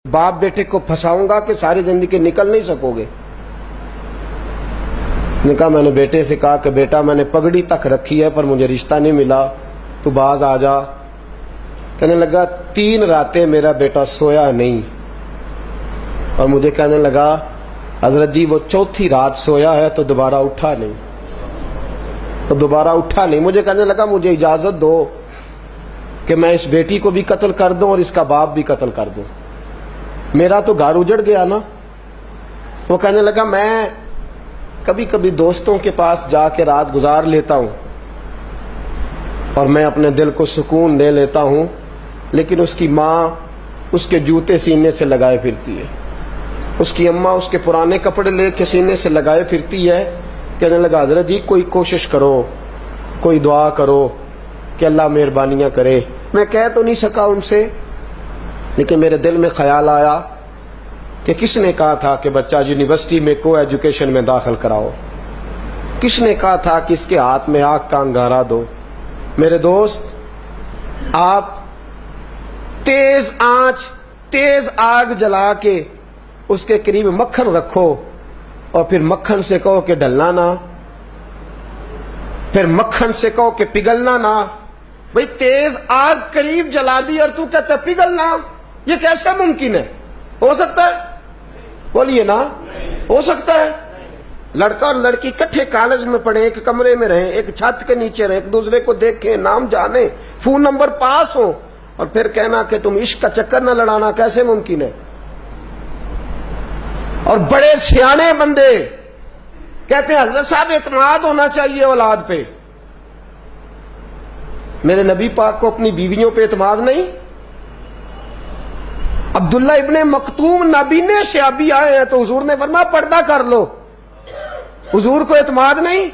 बाप बेटे को फंसाऊंगा कि सारी जिंदगी निकल नहीं सकोगे। ने कहा, मैंने बेटे से कहा कि बेटा मैंने पगड़ी तक रखी है पर मुझे रिश्ता नहीं मिला, तू बाज आ जा। कहने लगा 3 रातें मेरा बेटा सोया नहीं और मुझे कहने लगा हजरत जी वो 4थी रात सोया है तो दोबारा उठा नहीं, मुझे कहने लगा मुझे इजाजत दो कि मैं इस बेटी को भी कत्ल कर दूं और इसका बाप भी कत्ल कर दूं, मेरा तो घर उजड़ गया ना। वो कहने लगा मैं कभी कभी दोस्तों के पास जाके रात गुजार लेता हूं और मैं अपने दिल को सुकून दे लेता हूं, लेकिन उसकी माँ उसके जूते सीने से लगाए फिरती है, उसकी अम्मा उसके पुराने कपड़े लेके सीने से लगाए फिरती है। कहने लगा हजरत जी कोई कोशिश करो, कोई दुआ करो कि अल्लाह मेहरबानियां करे। मैं कह तो नहीं सका उनसे, लेकिन मेरे दिल में ख्याल आया कि किसने कहा था कि बच्चा यूनिवर्सिटी में को एजुकेशन में दाखिल कराओ, किसने कहा था कि इसके हाथ में आग का अंगारा दो। मेरे दोस्त, आप तेज आंच तेज आग जला के उसके करीब मक्खन रखो और फिर मक्खन से कहो कि डलना ना, फिर मक्खन से कहो कि पिघलना ना। भाई तेज आग करीब जला दी और तू कहता पिघलना, ये कैसे मुमकिन है? हो सकता है? बोलिए ना, हो सकता है? लड़का और लड़की इकट्ठे कॉलेज में पढ़े, एक कमरे में रहे, एक छत के नीचे रहे, एक दूसरे को देखें, नाम जाने, फोन नंबर पास हो और फिर कहना कि तुम इश्क का चक्कर न लड़ाना, कैसे मुमकिन है? और बड़े सियाने बंदे कहते हैं हजरत साहब एतमाद होना चाहिए औलाद पे। मेरे नबी पाक को अपनी बीवियों पे एतमाद नहीं? अब्दुल्ला इब्ने मखतूम नाबीने से अभी आए हैं तो हुजूर ने फरमाया पर्दा कर लो, हुजूर को एतमाद नहीं?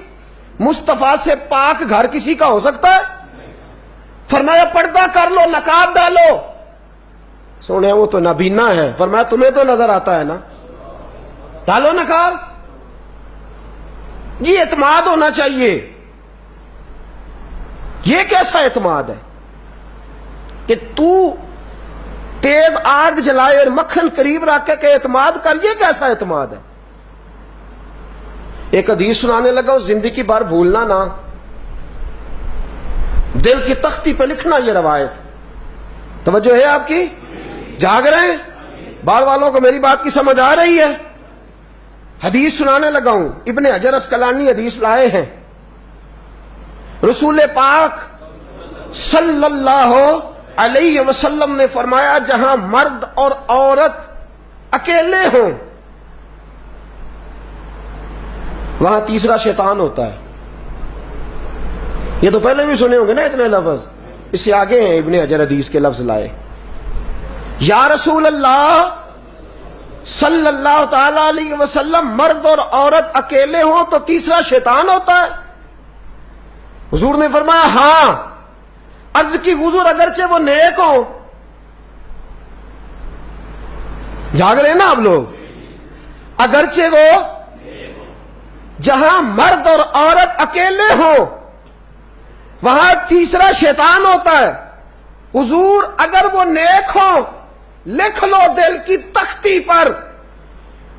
मुस्तफा से पाक घर किसी का हो सकता है? फरमाया पर्दा कर लो, नकाब डालो। सोने वो तो नाबीना है, फरमाया तुम्हें तो नजर आता है ना, डालो नकाब। ये एतमाद होना चाहिए। ये कैसा एतमाद है कि तू तेज आग जलाए और मक्खन करीब रख के एतमाद कर? ये कैसा एतमाद है? एक हदीस सुनाने लगा, जिंदगी भर भूलना ना, दिल की तख्ती पे लिखना। ये रवायत तवज्जो है आपकी? जाग रहे हैं? बाल वालों को मेरी बात की समझ आ रही है? हदीस सुनाने लगा हूं, इब्ने हजर अस्कलानी हदीस लाए हैं। रसूल पाक सल्लल्लाहु अलैहि वसल्लम ने फरमाया जहां मर्द और औरत अकेले हों वहां तीसरा शैतान होता है। ये तो पहले भी सुने होंगे ना इतने लफ्ज, इससे आगे हैं इब्ने हजर हदीस के लफ्ज लाए। या रसूल अल्लाह सल्लल्लाहु ताला अलैहि वसल्लम मर्द और औरत अकेले हो तो तीसरा शैतान होता है? हुजूर ने फरमाया हां। अर्ज की हुजूर अगरचे वो नेक हो, जाग रहे ना आप लोग, अगरचे वो जहां मर्द और औरत अकेले हो वहां तीसरा शैतान होता है। हुजूर अगर वो नेक हो लिख लो दिल की तख्ती पर।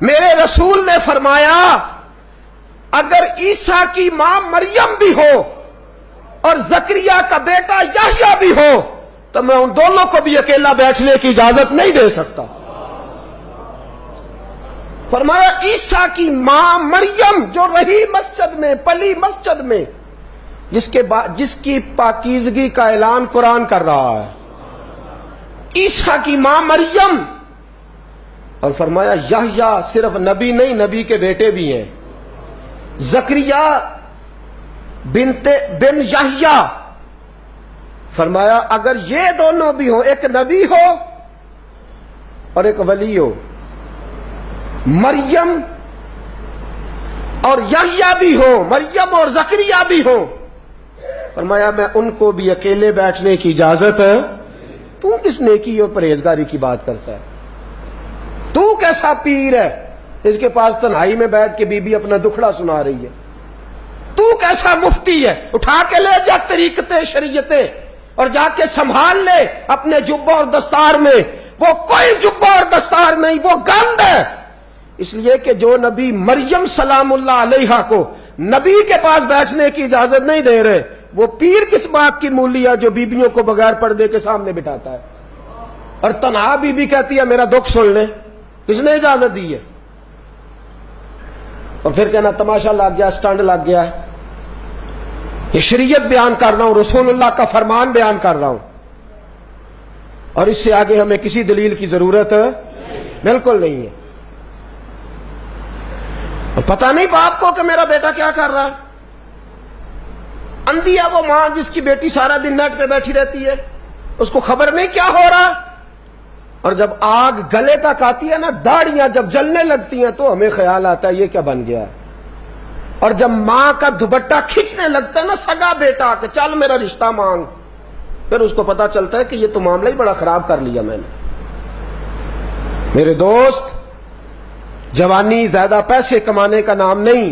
मेरे रसूल ने फरमाया अगर ईसा की मां मरियम भी हो और जकरिया का बेटा याह्या भी हो तो मैं उन दोनों को भी अकेला बैठने की इजाजत नहीं दे सकता। फरमाया ईसा की मां मरियम जो रही मस्जिद में, पली मस्जिद में, जिसकी पाकीज़गी का ऐलान कुरान कर रहा है, ईसा की मां मरियम। और फरमाया याह्या सिर्फ नबी नहीं, नबी के बेटे भी हैं, जकरिया बिन याह्या। फरमाया अगर ये दोनों भी हो, एक नबी हो और एक वली हो, मरियम और याह्या भी हो, मरियम और जकरिया भी हो, फरमाया मैं उनको भी अकेले बैठने की इजाजत है। तू किस नेकी और परहेजगारी की बात करता है? तू कैसा पीर है इसके पास तन्हाई में बैठ के बीबी अपना दुखड़ा सुना रही है? तू कैसा मुफ्ती है? उठा के ले जा तरीकते शरीयते और जाके संभाल ले अपने जुब्बा और दस्तार में وہ کوئی جبہ اور دستار نہیں، وہ گند ہے۔ اس لیے کہ جو نبی مریم سلام اللہ علیہا کو نبی کے پاس بیٹھنے کی اجازت نہیں دے رہے، وہ پیر کس بات کی مولی ہے جو بیبیوں کو بغیر پردے کے سامنے بٹھاتا ہے؟ اور تنہا بی بی کہتی ہے میرا دکھ سن لیں، کس نے اجازت دی ہے؟ اور پھر کہنا تماشا لگ گیا، سٹنڈ لگ گیا ہے۔ یہ شریعت بیان کر رہا ہوں، رسول اللہ کا فرمان بیان کر رہا ہوں، اور اس سے آگے ہمیں کسی دلیل کی ضرورت بالکل نہیں ہے۔ پتہ نہیں باپ کو کہ میرا بیٹا کیا کر رہا ہے؟ اندھی ہے وہ ماں جس کی بیٹی سارا دن نیٹ پہ بیٹھی رہتی ہے، اس کو خبر نہیں کیا ہو رہا۔ اور جب آگ گلے تک آتی ہے نا، داڑیاں جب جلنے لگتی ہیں تو ہمیں خیال آتا ہے یہ کیا بن گیا ہے۔ اور جب ماں کا دوپٹہ کھینچنے لگتا ہے نا سگا بیٹا کہ چل میرا رشتہ مانگ، پھر اس کو پتا چلتا ہے کہ یہ تو معاملہ ہی بڑا خراب کر لیا میں نے۔ میرے دوست، جوانی زیادہ پیسے کمانے کا نام نہیں۔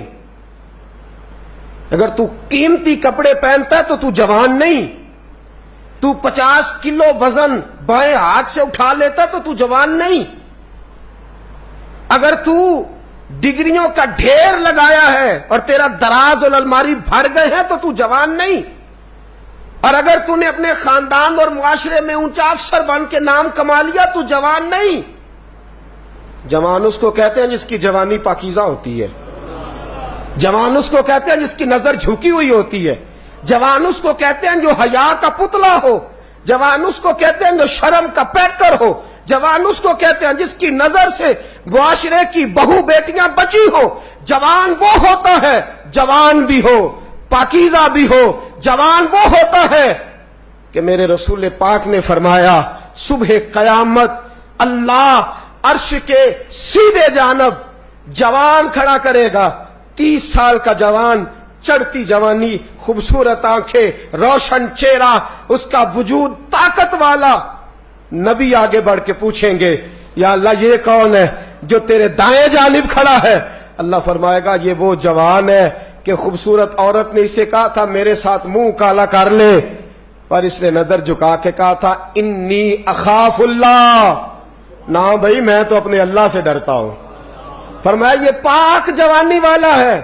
اگر تو قیمتی کپڑے پہنتا ہے تو تو جوان نہیں۔ تو 50 کلو وزن بائیں ہاتھ سے اٹھا لیتا تو تو جوان نہیں۔ اگر تو ڈگریوں کا ڈھیر لگایا ہے اور تیرا دراز اور الماری بھر گئے ہیں تو تو جوان نہیں۔ اور اگر تو نے اپنے خاندان اور معاشرے میں اونچا افسر بن کے نام کما لیا تو جوان نہیں۔ جوان اس کو کہتے ہیں جس کی جوانی پاکیزہ ہوتی ہے، جوان اس کو کہتے ہیں جس کی نظر جھکی ہوئی ہوتی ہے، جوان اس کو کہتے ہیں جو حیا کا پتلا ہو، جوان اس کو کہتے ہیں جو شرم کا پیکر ہو، جوان اس کو کہتے ہیں جس کی نظر سے معاشرے کی بہو بیٹیاں بچی ہو۔ جوان وہ ہوتا ہے، جوان بھی ہو پاکیزہ بھی ہو، جوان وہ ہوتا ہے کہ میرے رسول پاک نے فرمایا صبح قیامت اللہ عرش کے سیدھے جانب جوان کھڑا کرے گا، 30 سال کا جوان، چڑھتی جوانی، خوبصورت آنکھیں، روشن چہرہ، اس کا وجود طاقت والا۔ نبی آگے بڑھ کے پوچھیں گے یا اللہ یہ کون ہے جو تیرے دائیں جانب کھڑا ہے؟ اللہ فرمائے گا یہ وہ جوان ہے کہ خوبصورت عورت نے اسے کہا تھا میرے ساتھ منہ کالا کر لے، پر اس نے نظر جھکا کے کہا تھا انی اخاف اللہ، نہ بھائی میں تو اپنے اللہ سے ڈرتا ہوں۔ فرمایا یہ پاک جوانی والا ہے،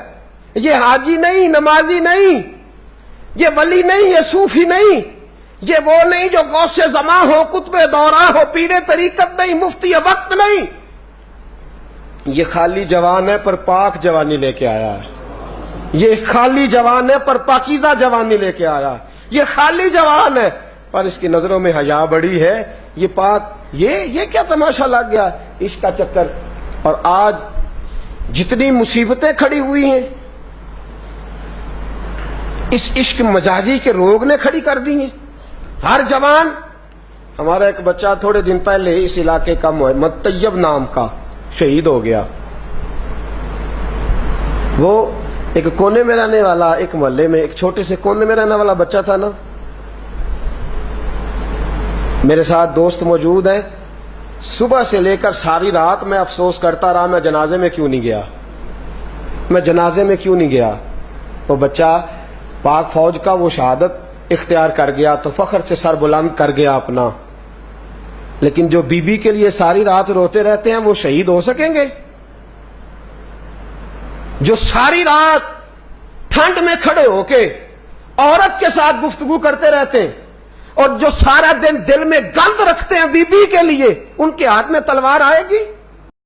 یہ حاجی نہیں، نمازی نہیں، یہ ولی نہیں، یہ صوفی نہیں، یہ وہ نہیں جو غوث زماں ہو، قطب دورہ ہو، پیر طریقت نہیں، مفتی وقت نہیں۔ یہ خالی جوان ہے پر پاک جوانی لے کے آیا ہے، یہ خالی جوان ہے پر پاکیزہ جوانی لے کے آیا، یہ خالی جوان ہے پر اس کی نظروں میں حیا بڑی ہے، یہ پاک۔ یہ کیا تماشا لگ گیا عشق کا چکر۔ اور آج جتنی مصیبتیں کھڑی ہوئی ہیں اس عشق مجازی کے روگ نے کھڑی کر دی ہیں۔ ہر جوان، ہمارا ایک بچہ تھوڑے دن پہلے اس علاقے کا محمد طیب نام کا شہید ہو گیا۔ وہ ایک کونے میں رہنے والا، ایک محلے میں ایک چھوٹے سے کونے میں رہنے والا بچہ تھا نا۔ میرے ساتھ دوست موجود ہیں، صبح سے لے کر ساری رات میں افسوس کرتا رہا میں جنازے میں کیوں نہیں گیا، میں جنازے میں کیوں نہیں گیا۔ وہ بچہ پاک فوج کا وہ شہادت اختیار کر گیا تو فخر سے سر بلند کر گیا اپنا، لیکن جو بی بی کے لیے ساری رات روتے رہتے ہیں وہ شہید ہو سکیں گے؟ جو ساری رات ٹھنڈ میں کھڑے ہو کے عورت کے ساتھ گفتگو کرتے رہتے ہیں اور جو سارا دن دل میں گند رکھتے ہیں بی بی کے لیے، ان کے ہاتھ میں تلوار آئے گی؟